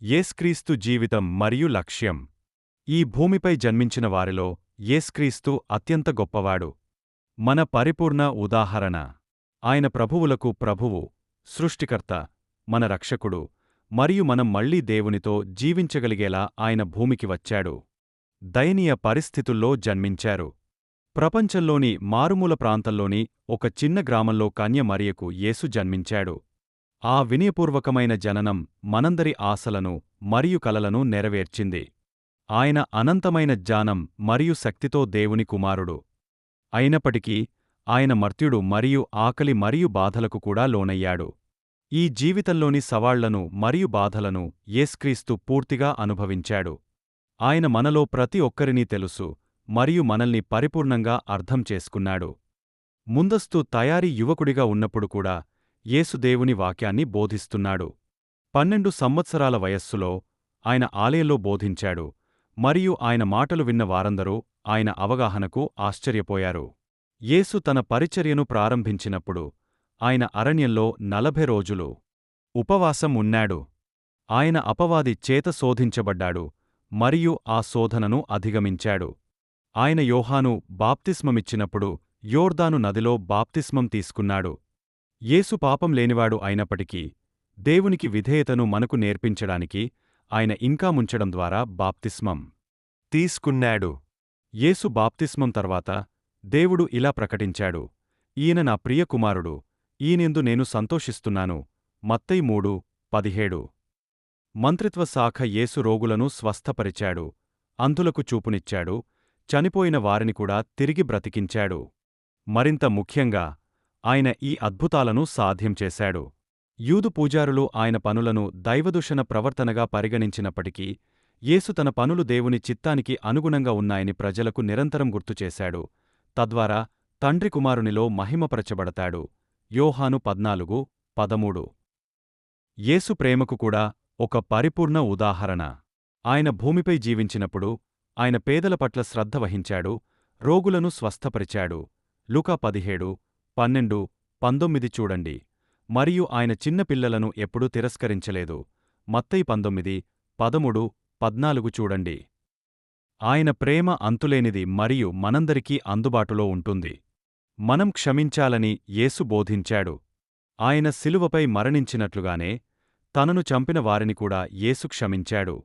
యేస్క్రీస్తు జీవితం మరియు లక్ష్యం. ఈ భూమిపై జన్మించిన వారిలో యేస్క్రీస్తు అత్యంత గొప్పవాడు. మన పరిపూర్ణ ఉదాహరణ. ఆయన ప్రభువులకు ప్రభువు, సృష్టికర్త, మన రక్షకుడు, మరియు మనం మళ్లీ దేవునితో జీవించగలిగేలా ఆయన భూమికి వచ్చాడు. దయనీయ పరిస్థితుల్లో జన్మించారు. ప్రపంచంలోని మారుమూల ప్రాంతంలోని ఒక చిన్న గ్రామంలో కన్య మరియకు యేసు జన్మించాడు. ఆ వినయపూర్వకమైన జననం మనందరి ఆశలను మరియు కలలను నెరవేర్చింది. ఆయన అనంతమైన జ్ఞానం మరియు శక్తితో దేవుని కుమారుడు. అయినప్పటికీ ఆయన మర్త్యుడు మరియు ఆకలి మరియు బాధలకు కూడా లోనయ్యాడు. ఈ జీవితంలోని సవాళ్లను మరియు బాధలను యేస్క్రీస్తు పూర్తిగా అనుభవించాడు. ఆయన మనలో ప్రతి ఒక్కరినీ తెలుసు మరియు మనల్ని పరిపూర్ణంగా అర్థం చేసుకున్నాడు. ముందస్తు తయారీ యువకుడిగా ఉన్నప్పుడు కూడా యేసు దేవుని వాక్యాన్ని బోధిస్తున్నాడు. 12 సంవత్సరాల వయస్సులో ఆయన ఆలయంలో బోధించాడు, మరియు ఆయన మాటలు విన్న వారందరూ ఆయన అవగాహనకు ఆశ్చర్యపోయారు. యేసు తన పరిచర్యను ప్రారంభించినప్పుడు ఆయన అరణ్యంలో 40 రోజులు ఉపవాసం ఉన్నాడు. ఆయన అపవాది చేత శోధించబడ్డాడు మరియు ఆ శోధనను అధిగమించాడు. ఆయన యోహాను బాప్తిస్మమిచ్చినప్పుడు యోర్దాను నదిలో బాప్తిస్మం తీసుకున్నాడు. యేసు పాపం లేనివాడు అయినప్పటికీ దేవునికి విధేయతను మనకు నేర్పించడానికి ఆయన ఇంకా ముంచడం ద్వారా బాప్తిస్మం తీసుకున్నాడు. యేసు బాప్తిస్మం తర్వాత దేవుడు ఇలా ప్రకటించాడు: ఈయన నా ప్రియ కుమారుడు, ఈయనందు నేను సంతోషిస్తున్నాను. మత్తయి 3:17. మంత్రిత్వ శాఖ యేసు రోగులను స్వస్థపరిచాడు, అంధులకు చూపునిచ్చాడు, చనిపోయిన వారిని కూడా తిరిగి బ్రతికించాడు. మరింత ముఖ్యంగా ఆయన ఈ అద్భుతాలను సాధ్యం చేశాడు. యూదు పూజారులు ఆయన పనులను దైవదూషణ ప్రవర్తనగా పరిగణించినప్పటికీ యేసు తన పనులు దేవుని చిత్తానికి అనుగుణంగా ఉన్నాయని ప్రజలకు నిరంతరం గుర్తుచేశాడు. తద్వారా తండ్రి కుమారునిలో మహిమపరచబడతాడు. యోహాను 14:13. యేసు ప్రేమకు కూడా ఒక పరిపూర్ణ ఉదాహరణ. ఆయన భూమిపై జీవించినప్పుడు ఆయన పేదల పట్ల శ్రద్ధ వహించాడు, రోగులను స్వస్థపరిచాడు. లూకా 17:12-19 చూడండి. మరియు ఆయన చిన్నపిల్లలను ఎప్పుడూ తిరస్కరించలేదు. మత్తయి 19:13-14 చూడండి. ఆయన ప్రేమ అంతులేనిది మరియు మనందరికీ అందుబాటులో ఉంటుంది. మనం క్షమించాలని యేసు బోధించాడు. ఆయన శిలువపై మరణించినట్లుగానే తనను చంపిన వారిని కూడా యేసు క్షమించాడు.